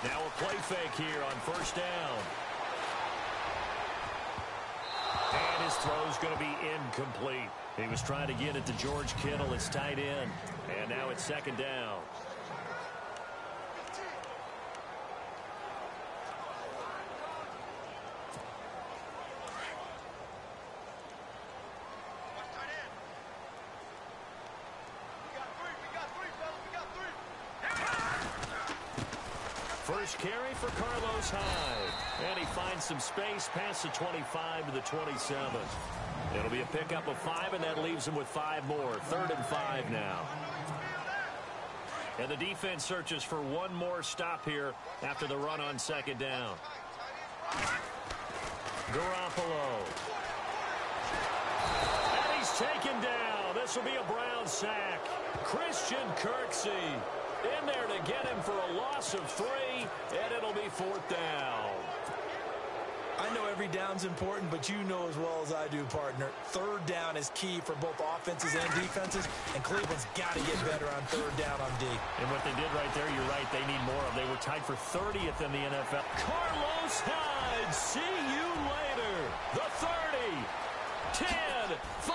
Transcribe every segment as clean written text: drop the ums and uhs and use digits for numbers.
Now a play fake here on first down. And his throw's going to be incomplete. He was trying to get it to George Kittle, his tight end. And now it's second down. First carry for Carlos Hyde. And he finds some space past the 25 to the 27. It'll be a pickup of 5, and that leaves him with 5 more. 3rd and 5 now. And the defense searches for one more stop here after the run on second down. Garoppolo. And he's taken down. This will be a Brown sack. Christian Kirksey in there to get him for a loss of 3, and it'll be 4th down. I know every down's important, but you know as well as I do, partner, 3rd down is key for both offenses and defenses, and Cleveland's got to get better on 3rd down on D. And what they did right there, you're right, they need more of. They were tied for 30th in the NFL. Carlos Hyde, see you later. The 30, 10, 5.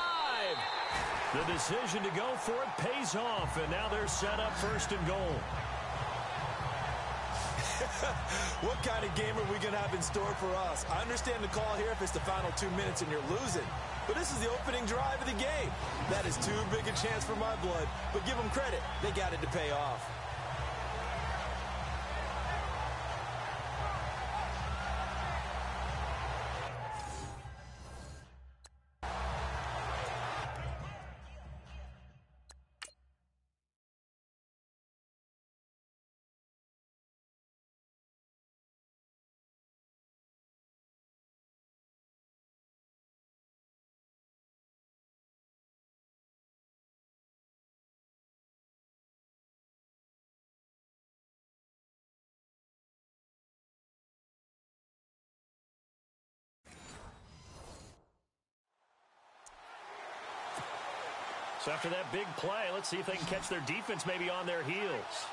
The decision to go for it pays off, and now they're set up 1st and goal. What kind of game are we going to have in store for us? I understand the call here if it's the final 2 minutes and you're losing, but this is the opening drive of the game. That is too big a chance for my blood, but give them credit. They got it to pay off. So after that big play, let's see if they can catch their defense maybe on their heels.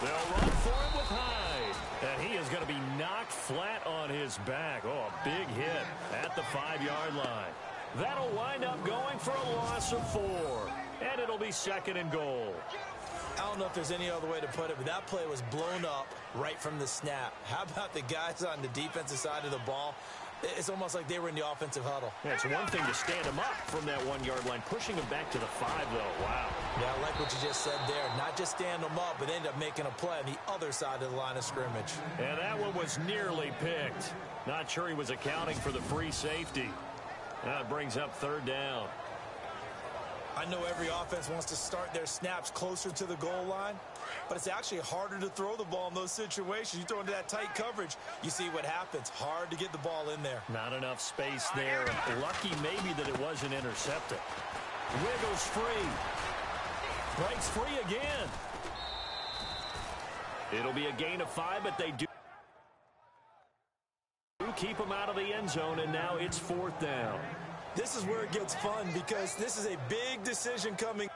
They'll run for it with Hyde. And he is going to be knocked flat on his back. Oh, a big hit at the 5-yard line. That'll wind up going for a loss of 4. And it'll be 2nd and goal. I don't know if there's any other way to put it, but that play was blown up right from the snap. How about the guys on the defensive side of the ball? It's almost like they were in the offensive huddle. Yeah, it's one thing to stand him up from that 1-yard line. Pushing him back to the 5, though. Wow. Yeah, I like what you just said there. Not just stand them up, but end up making a play on the other side of the line of scrimmage. And that one was nearly picked. Not sure he was accounting for the free safety. That brings up 3rd down. I know every offense wants to start their snaps closer to the goal line, but it's actually harder to throw the ball in those situations. You throw into that tight coverage, you see what happens. Hard to get the ball in there. Not enough space there. Lucky maybe that it wasn't intercepted. Wiggles free. Breaks free again. It'll be a gain of 5, but they do keep him out of the end zone, and now it's 4th down. This is where it gets fun because this is a big decision coming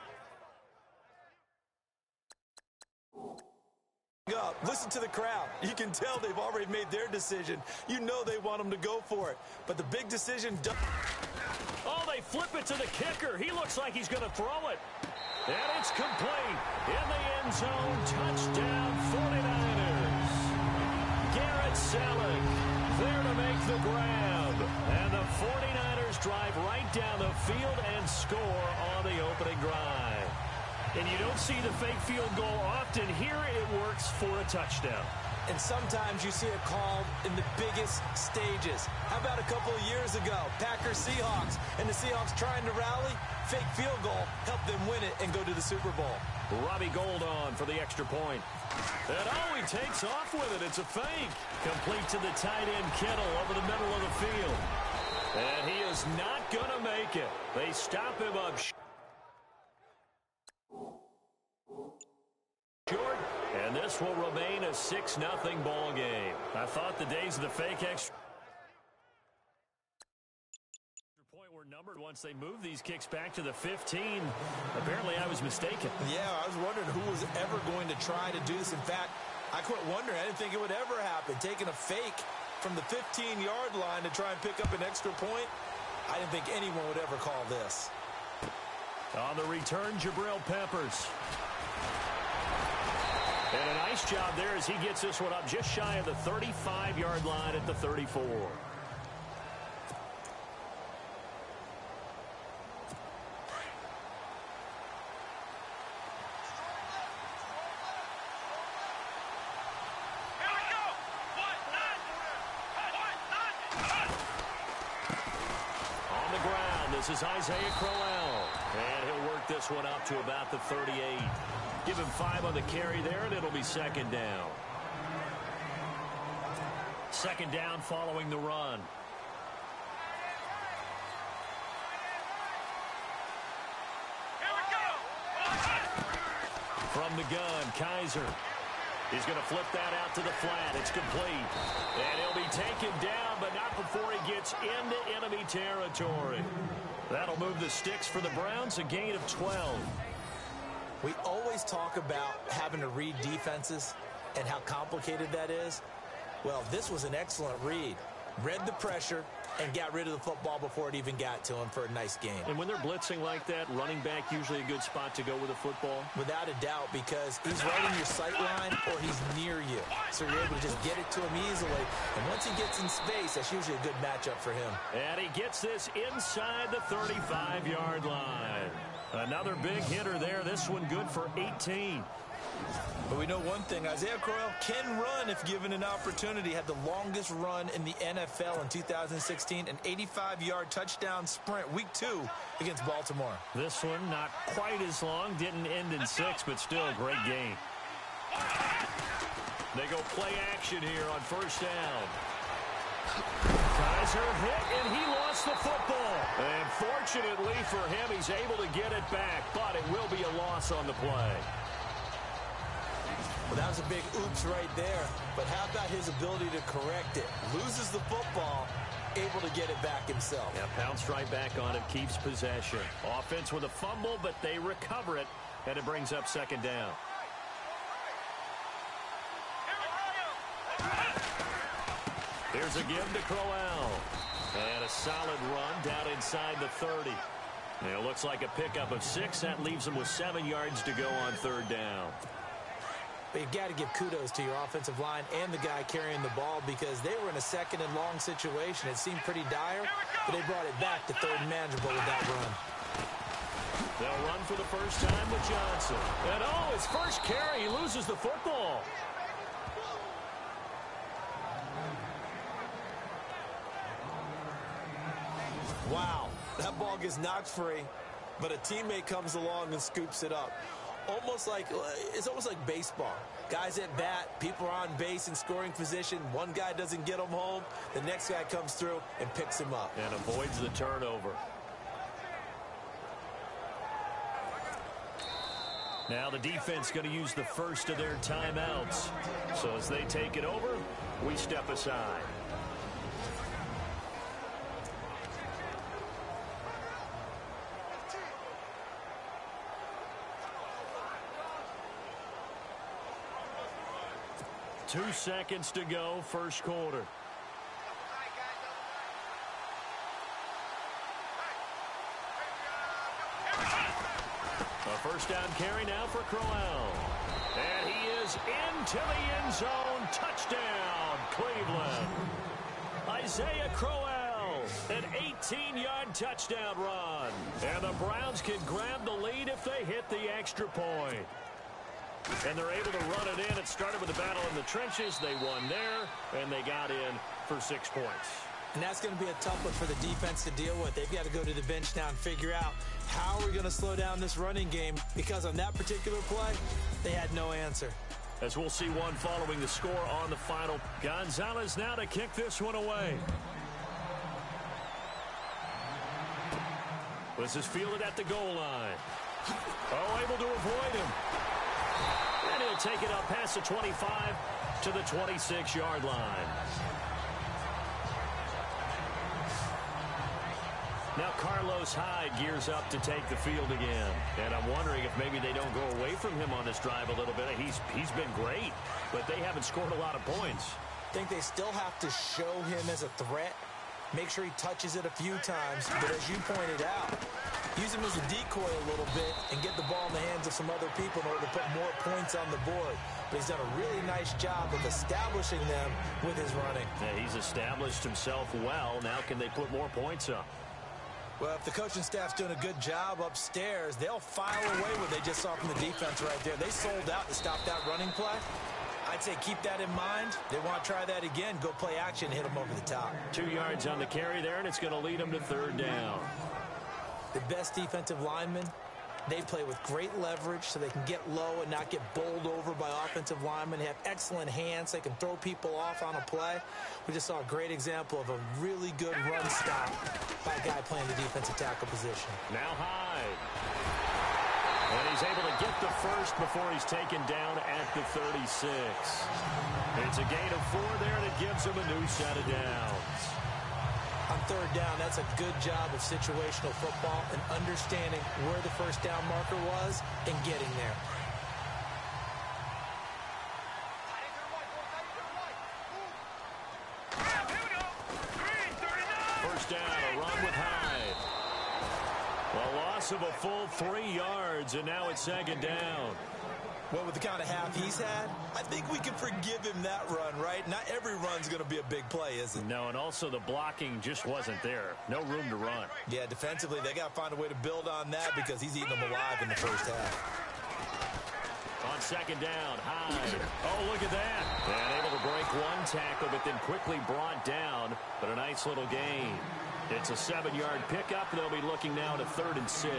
up. Listen to the crowd. You can tell they've already made their decision. You know they want them to go for it. But the big decision... Oh, they flip it to the kicker. He looks like he's going to throw it. And it's complete. In the end zone, touchdown 49ers. Garrett Selleck there to make the grab. And the 49ers drive right down the field and score on the opening drive. And you don't see the fake field goal often. Here it works for a touchdown. And sometimes you see it called in the biggest stages. How about a couple of years ago, Packers-Seahawks, and the Seahawks trying to rally? Fake field goal helped them win it and go to the Super Bowl. Robbie Gould on for the extra point. And oh, he takes off with it. It's a fake. Complete to the tight end Kittle over the middle of the field. And he is not going to make it. They stop him up short. And this will remain a 6-0 ball game. I thought the days of the fake extra point point were numbered once they moved these kicks back to the 15. Apparently, I was mistaken. Yeah, I was wondering who was ever going to try to do this. In fact, I quit wondering. I didn't think it would ever happen. Taking a fake from the 15-yard line to try and pick up an extra point, I didn't think anyone would ever call this. On the return, Jabril Peppers. And a nice job there as he gets this one up just shy of the 35-yard line at the 34. On the ground, this is Isaiah Crowell. And he'll work this one up to about the 38. Give him 5 on the carry there, and it'll be second down. Second down following the run. Here we go! From the gun, Kaiser. He's going to flip that out to the flat. It's complete. And he'll be taken down, but not before he gets into enemy territory. That'll move the sticks for the Browns, a gain of 12. We always talk about having to read defenses and how complicated that is. Well, this was an excellent read. Read the pressure and got rid of the football before it even got to him for a nice gain. And when they're blitzing like that, running back usually a good spot to go with a football? Without a doubt, because he's right in your sight line or he's near you. So you're able to just get it to him easily. And once he gets in space, that's usually a good matchup for him. And he gets this inside the 35-yard line. Another big hitter there. This one good for 18. But we know one thing, Isaiah Crowell can run if given an opportunity. Had the longest run in the NFL in 2016, an 85-yard touchdown sprint, week 2 against Baltimore. This one not quite as long, didn't end in 6, but still a great game. They go play action here on first down. Kaiser hit, and he lost the football. And fortunately for him, he's able to get it back, but it will be a loss on the play. Well, that was a big oops right there. But how about his ability to correct it? Loses the football, able to get it back himself. Yeah, pounced right back on it, keeps possession. Offense with a fumble, but they recover it, and it brings up second down. Here's a give to Crowell. And a solid run down inside the 30. And it looks like a pickup of 6. That leaves them with 7 yards to go on third down. But you've got to give kudos to your offensive line and the guy carrying the ball because they were in a second and long situation. It seemed pretty dire, but they brought it back to third and manageable with that run. They'll run for the first time with Johnson. And oh, his first carry, he loses the football. Wow, that ball gets knocked free, but a teammate comes along and scoops it up. It's almost like baseball. Guys at bat, people are on base in scoring position. One guy doesn't get him home. The next guy comes through and picks him up. And avoids the turnover. Now the defense going to use the first of their timeouts. So as they take it over, we step aside. Two seconds to go, first quarter. A first down carry now for Crowell. And he is into the end zone. Touchdown, Cleveland. Isaiah Crowell, an 18-yard touchdown run. And the Browns can grab the lead if they hit the extra point. And they're able to run it in. It started with a battle in the trenches. They won there, and they got in for 6 points. And that's going to be a tough one for the defense to deal with. They've got to go to the bench now and figure out how are we going to slow down this running game, because on that particular play, they had no answer. As we'll see one following the score on the final. Gonzalez now to kick this one away. This is fielded at the goal line. Oh, able to avoid him. And he'll take it up past the 25 to the 26-yard line. Now Carlos Hyde gears up to take the field again. And I'm wondering if maybe they don't go away from him on this drive a little bit. He's been great, but they haven't scored a lot of points. I think they still have to show him as a threat. Make sure he touches it a few times. But as you pointed out, use him as a decoy a little bit and get the ball in the hands of some other people in order to put more points on the board. But he's done a really nice job of establishing them with his running. Yeah, he's established himself well. Now can they put more points up? Well, if the coaching staff's doing a good job upstairs, they'll file away what they just saw from the defense right there. They sold out to stop that running play. I'd say keep that in mind. They want to try that again. Go play action, hit them over the top. 2 yards on the carry there, and it's going to lead them to third down. The best defensive linemen, they play with great leverage so they can get low and not get bowled over by offensive linemen. They have excellent hands. They can throw people off on a play. We just saw a great example of a really good run stop by a guy playing the defensive tackle position. Now Hyde. And he's able to get the first before he's taken down at the 36. It's a gain of 4 there, and it gives him a new set of downs. On third down, that's a good job of situational football and understanding where the first down marker was and getting there. First down, a run with Hyde. A loss of a full 3 yards, and now it's second down. Well, with the kind of half he's had, I think we can forgive him that run, right? Not every run's going to be a big play, is it? No, and also the blocking just wasn't there. No room to run. Yeah, defensively, they got to find a way to build on that because he's eating them alive in the first half. On second down, Hyde. Oh, look at that. And able to break one tackle, but then quickly brought down. But a nice little gain. It's a 7-yard pickup. They'll be looking now to 3rd and 6.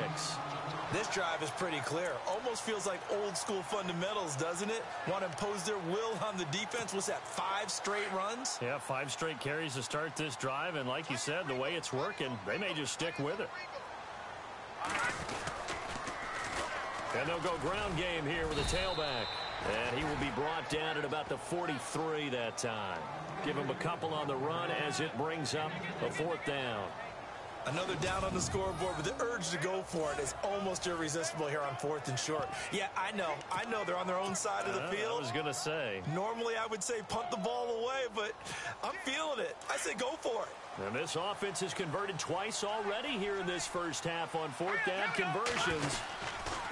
This drive is pretty clear. Almost feels like old school fundamentals, doesn't it? Want to impose their will on the defense. What's that, 5 straight runs? Yeah, 5 straight carries to start this drive. And like you said, the way it's working, they may just stick with it. And they'll go ground game here with a tailback. And he will be brought down at about the 43 that time. Give him a couple on the run as it brings up a 4th down. Another down on the scoreboard, but the urge to go for it is almost irresistible here on 4th and short. Yeah, I know they're on their own side of the field. I was going to say. Normally I would say punt the ball away, but I'm feeling it. I say go for it. And this offense has converted twice already here in this first half on 4th down conversions.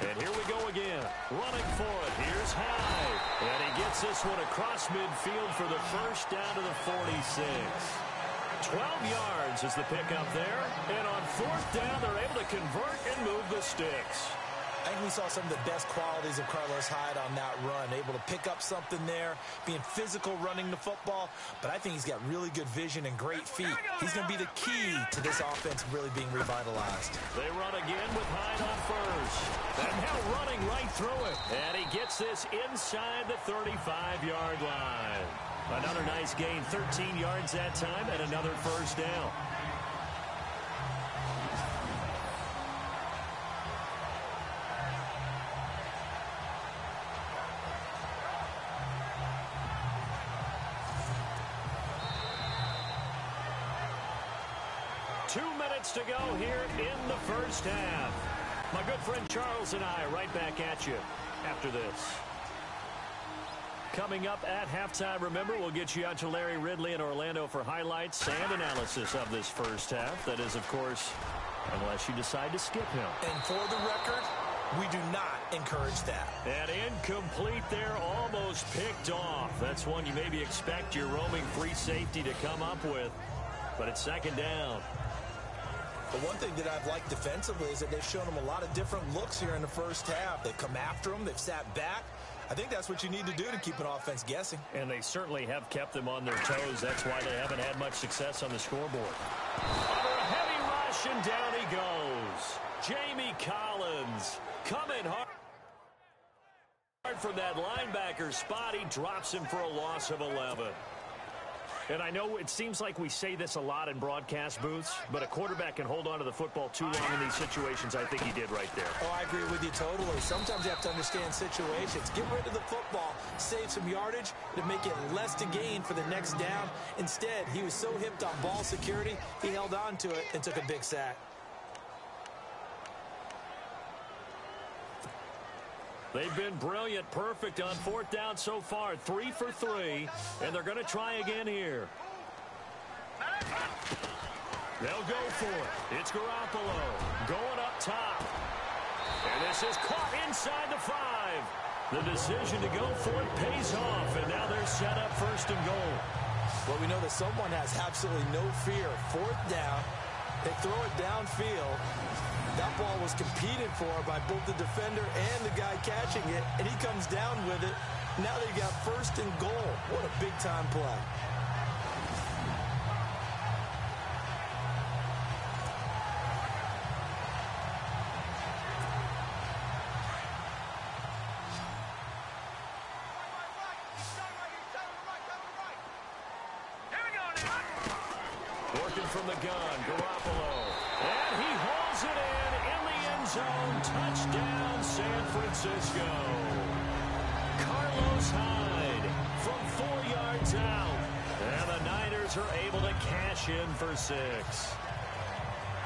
And here we go again. Running for it. Here's Hyde. And he gets this one across midfield for the first down to the 46. 12 yards is the pickup there. And on 4th down, they're able to convert and move the sticks. I think we saw some of the best qualities of Carlos Hyde on that run. Able to pick up something there, being physical running the football. But I think he's got really good vision and great feet. He's going to be the key to this offense really being revitalized. They run again with Hyde on first. And now running right through it. And he gets this inside the 35-yard line. Another nice gain, 13 yards that time, and another first down. To go here in the first half. My good friend Charles and I right back at you after this. Coming up at halftime, remember, we'll get you out to Larry Ridley in Orlando for highlights and analysis of this first half. That is, of course, unless you decide to skip him. And for the record, we do not encourage that. And incomplete there, almost picked off. That's one you maybe expect your roaming free safety to come up with. But it's second down. But one thing that I've liked defensively is that they've shown them a lot of different looks here in the first half. They've come after them. They've sat back. I think that's what you need to do to keep an offense guessing. And they certainly have kept them on their toes. That's why they haven't had much success on the scoreboard. Under a heavy rush, and down he goes. Jamie Collins coming hard from that linebacker spot. He drops him for a loss of 11. And I know it seems like we say this a lot in broadcast booths, but a quarterback can hold on to the football too long in these situations. I think he did right there. Oh, I agree with you totally. Sometimes you have to understand situations. Get rid of the football, save some yardage to make it less to gain for the next down. Instead, he was so hipped on ball security, he held on to it and took a big sack. They've been brilliant, perfect on fourth down so far. 3 for 3, and they're going to try again here. They'll go for it. It's Garoppolo going up top. And this is caught inside the 5. The decision to go for it pays off, and now they're set up first and goal. Well, we know that someone has absolutely no fear. Fourth down, they throw it downfield. That ball was competed for by both the defender and the guy catching it, and he comes down with it. Now they got first and goal. What a big-time play. Working from the gun, Garoppolo. And he hauls it in the end zone. Touchdown, San Francisco. Carlos Hyde from 4 yards out. And the Niners are able to cash in for 6.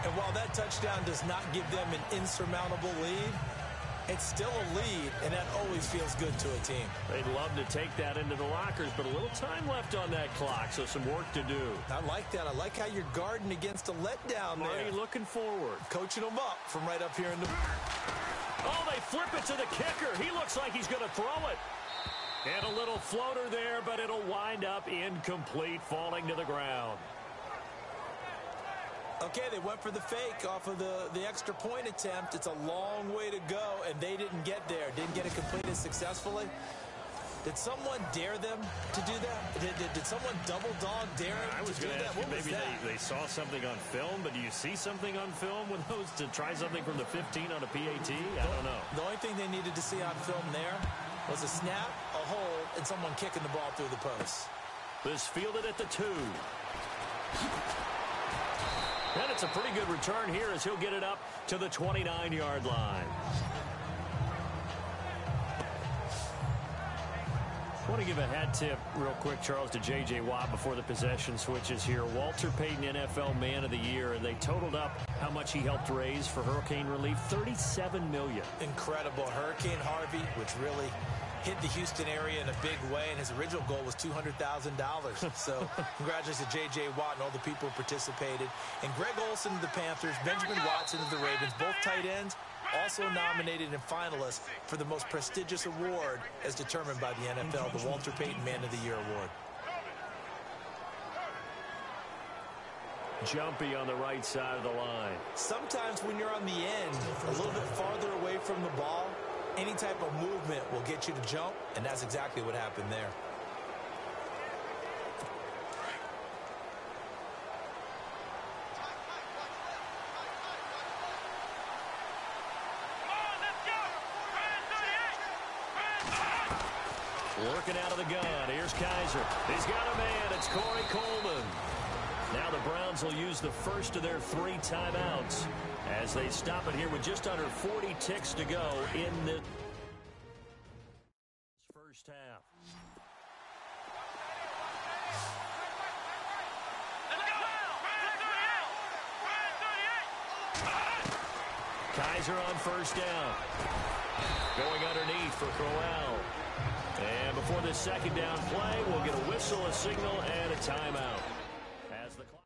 And while that touchdown does not give them an insurmountable lead, it's still a lead, and that always feels good to a team. They'd love to take that into the lockers, but a little time left on that clock, so some work to do. I like that. I like how you're guarding against a letdown there. Marty looking forward. Coaching them up from right up here in the... Oh, they flip it to the kicker. He looks like he's going to throw it. And a little floater there, but it'll wind up incomplete, falling to the ground. Okay, they went for the fake off of the extra point attempt. It's a long way to go, and they didn't get there. Didn't get it completed successfully. Did someone dare them to do that? Did someone double dog dare them to do that? What was that? Maybe they saw something on film, but do you see something on film with those to try something from the 15 on a PAT? I don't know. The only thing they needed to see on film there was a snap, a hold, and someone kicking the ball through the post. This fielded at the 2. And it's a pretty good return here as he'll get it up to the 29-yard line. I want to give a hat tip real quick, Charles, to J.J. Watt before the possession switches here. Walter Payton, NFL Man of the Year, and they totaled up how much he helped raise for hurricane relief, $37 million. Incredible. Hurricane Harvey, which really hit the Houston area in a big way, and his original goal was $200,000. So congratulations to J.J. Watt and all the people who participated. And Greg Olsen of the Panthers, Benjamin Watson of the Ravens, both tight ends, also nominated and finalists for the most prestigious award as determined by the NFL, the Walter Payton Man of the Year Award. Jumpy on the right side of the line. Sometimes when you're on the end, a little bit farther away from the ball, any type of movement will get you to jump, and that's exactly what happened there. Working out of the gun. Here's Kaiser. He's got a man. It's Corey Coleman. Now the Browns will use the first of their 3 timeouts as they stop it here with just under 40 ticks to go in the first half. Kaiser on first down. Going underneath for Crowell. And before this second down play, we'll get a whistle, a signal, and a timeout. As the clock.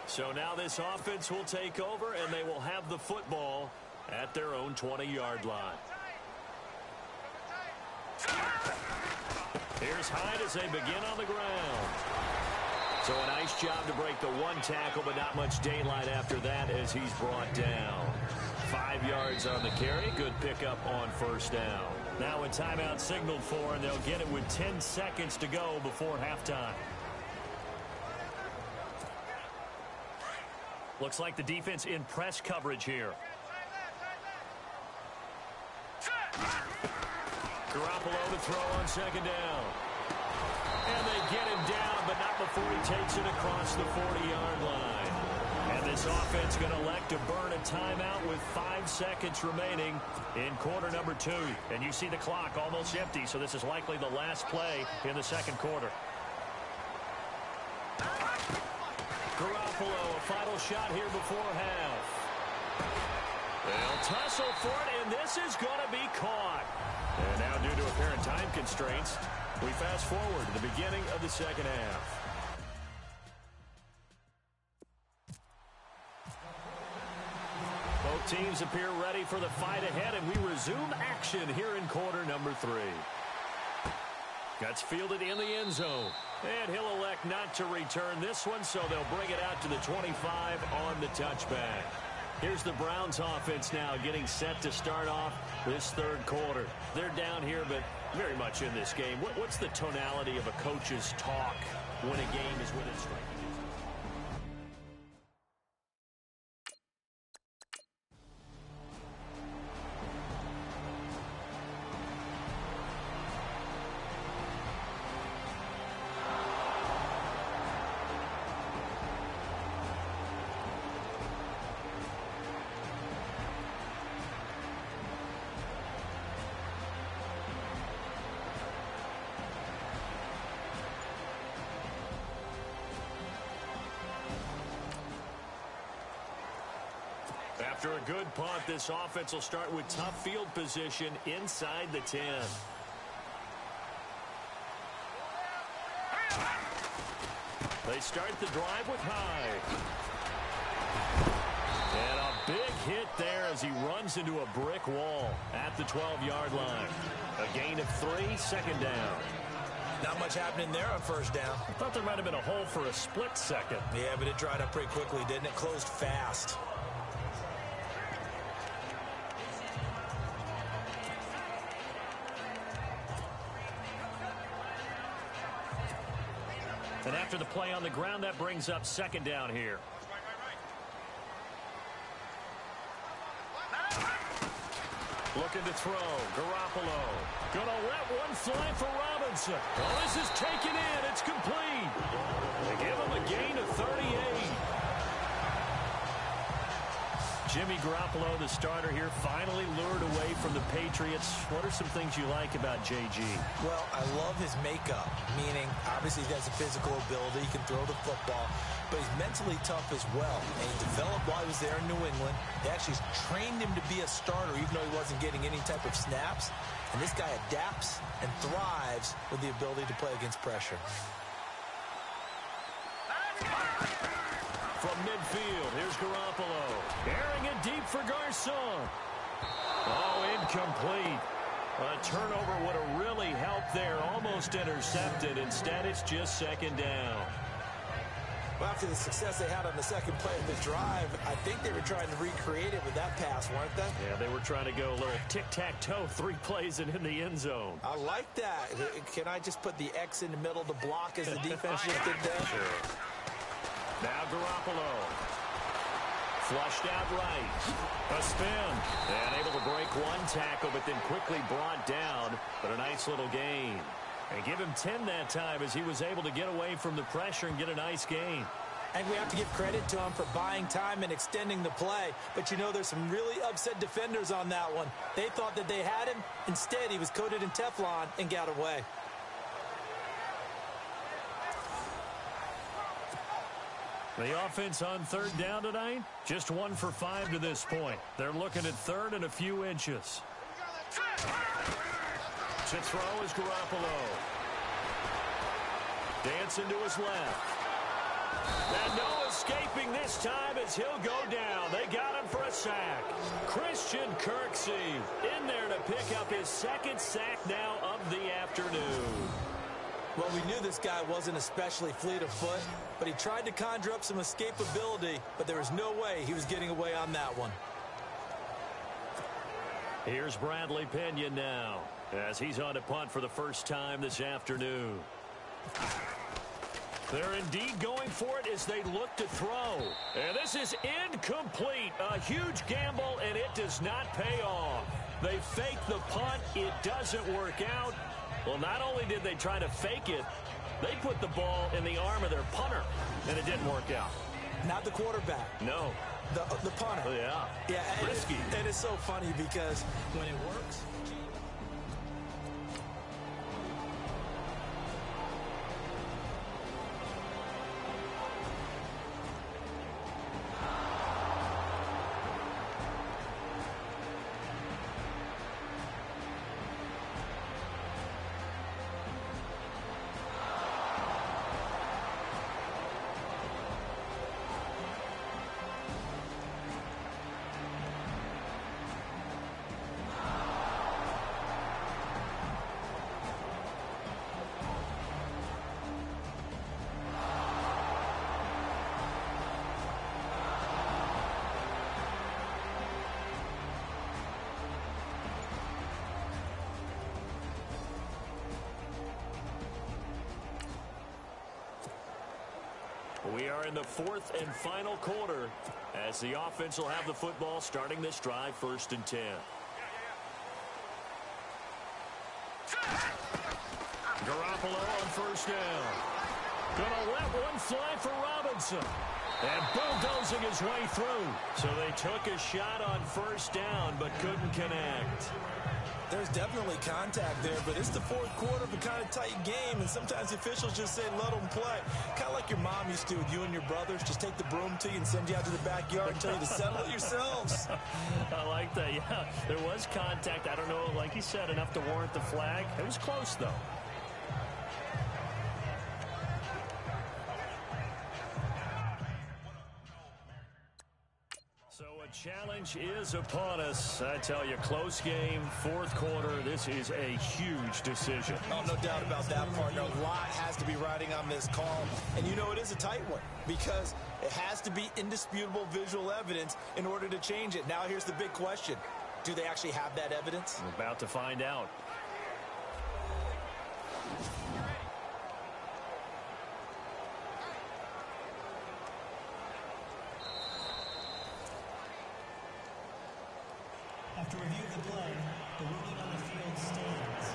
So now this offense will take over, and they will have the football at their own 20-yard line. Here's Hyde as they begin on the ground. So a nice job to break the 1 tackle, but not much daylight after that as he's brought down. 5 yards on the carry. Good pickup on first down. Now a timeout signaled for, and they'll get it with 10 seconds to go before halftime. Looks like the defense in press coverage here. Garoppolo to throw on second down. And they get him down, but not before he takes it across the 40-yard line. And the This offense going to elect to burn a timeout with 5 seconds remaining in quarter number 2. And you see the clock almost empty, so this is likely the last play in the second quarter. Garoppolo, a final shot here before half. They'll tussle for it, and this is going to be caught. And now, due to apparent time constraints, we fast forward to the beginning of the second half. Both teams appear ready for the fight ahead, and we resume action here in quarter number 3. Gets fielded in the end zone. And he'll elect not to return this one, so they'll bring it out to the 25 on the touchback. Here's the Browns offense now getting set to start off this third quarter. They're down here, but very much in this game. What's the tonality of a coach's talk when a game is within striking distance? After a good punt, this offense will start with tough field position inside the 10. They start the drive with High. And a big hit there as he runs into a brick wall at the 12-yard line. A gain of 3, second down. Not much happening there on first down. I thought there might have been a hole for a split second. Yeah, but it dried up pretty quickly, didn't it? Closed fast. And after the play on the ground, that brings up second down here. Looking to throw. Garoppolo. Gonna let one fly for Robinson. Oh, this is taken in. It's complete. They give him a gain of 38. Jimmy Garoppolo, the starter here, finally lured away from the Patriots. What are some things you like about JG? Well, I love his makeup, meaning obviously he has a physical ability. He can throw the football, but he's mentally tough as well. And he developed while he was there in New England. They actually trained him to be a starter, even though he wasn't getting any type of snaps. And this guy adapts and thrives with the ability to play against pressure. From midfield, here's Garoppolo. Airing it deep for Garcon. Oh, incomplete. A turnover would have really helped there. Almost intercepted. Instead, it's just second down. Well, after the success they had on the second play of the drive, I think they were trying to recreate it with that pass, weren't they? Yeah, they were trying to go a little tic-tac-toe, 3 plays and in the end zone. I like that. Can I just put the X in the middle to block as the defense just did that? Sure. Now Garoppolo. Flushed out right. A spin. And able to break one tackle, but then quickly brought down. But a nice little gain. And give him 10 that time as he was able to get away from the pressure and get a nice gain. And we have to give credit to him for buying time and extending the play. But, you know, there's some really upset defenders on that one. They thought that they had him. Instead, he was coated in Teflon and got away. The offense on third down tonight, just 1 for 5 to this point. They're looking at third and a few inches. To throw is Garoppolo. Dancing to his left. And no escaping this time as he'll go down. They got him for a sack. Christian Kirksey in there to pick up his second sack now of the afternoon. Well, we knew this guy wasn't especially fleet of foot, but he tried to conjure up some escapability, but there was no way he was getting away on that one. Here's Bradley Pinion now as he's on to punt for the first time this afternoon. They're indeed going for it as they look to throw. And this is incomplete. A huge gamble, and it does not pay off. They fake the punt. It doesn't work out. Well, not only did they try to fake it, they put the ball in the arm of their punter, and it didn't work out. Not the quarterback. No. The punter. Oh, yeah. Yeah. Risky. And it's so funny because when it works. We are in the fourth and final quarter as the offense will have the football starting this drive, 1st and 10. Garoppolo on 1st down. Gonna let one fly for Robinson. And bulldozing his way through. So they took a shot on 1st down but couldn't connect. There's definitely contact there, but it's the fourth quarter of a kind of tight game, and sometimes the officials just say, let them play. Kind of like your mom used to with you and your brothers. Just take the broom to you and send you out to the backyard and tell you to settle it yourselves. I like that, yeah. There was contact. I don't know, like you said, enough to warrant the flag. It was close, though. Challenge is upon us. I tell you, close game, fourth quarter. This is a huge decision. Oh, no doubt about that, partner. A lot has to be riding on this call. And you know it is a tight one because it has to be indisputable visual evidence in order to change it. Now here's the big question. Do they actually have that evidence? We're about to find out. After review of the play, the ruling on the field stands.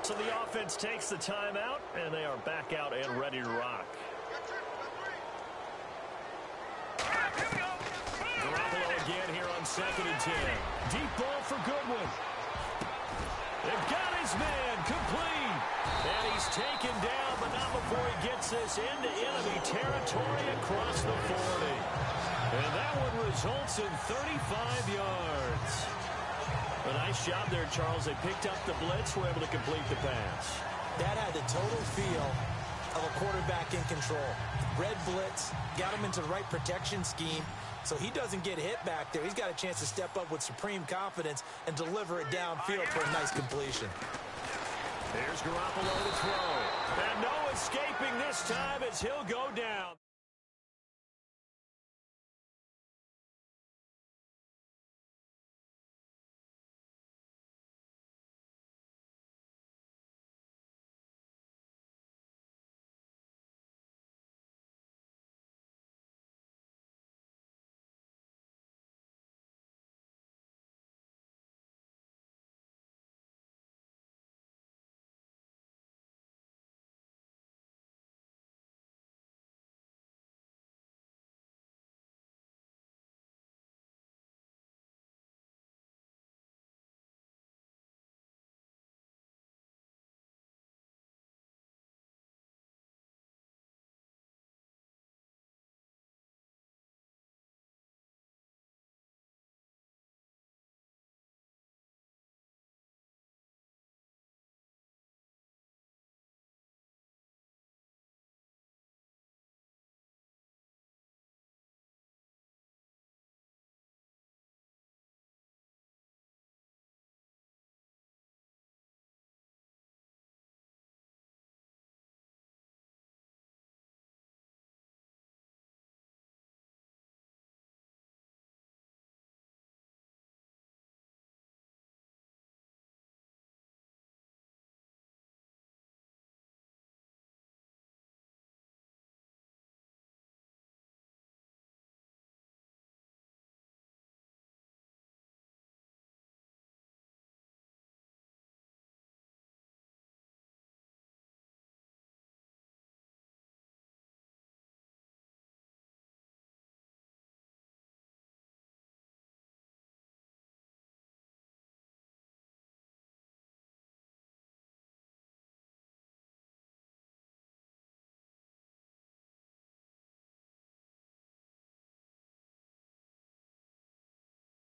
So the offense takes the timeout, and they are back out and ready to rock. Garoppolo again here on 2nd and 10. Deep ball for Goodwin. They've got his man complete. And he's taken down, but not before he gets this into enemy territory across the 40. And that one results in 35 yards. A nice job there, Charles. They picked up the blitz, were able to complete the pass. That had the total feel of a quarterback in control. Red blitz, got him into the right protection scheme, so he doesn't get hit back there. He's got a chance to step up with supreme confidence and deliver it downfield for a nice completion. Here's Garoppolo to throw. And no escaping this time as he'll go down.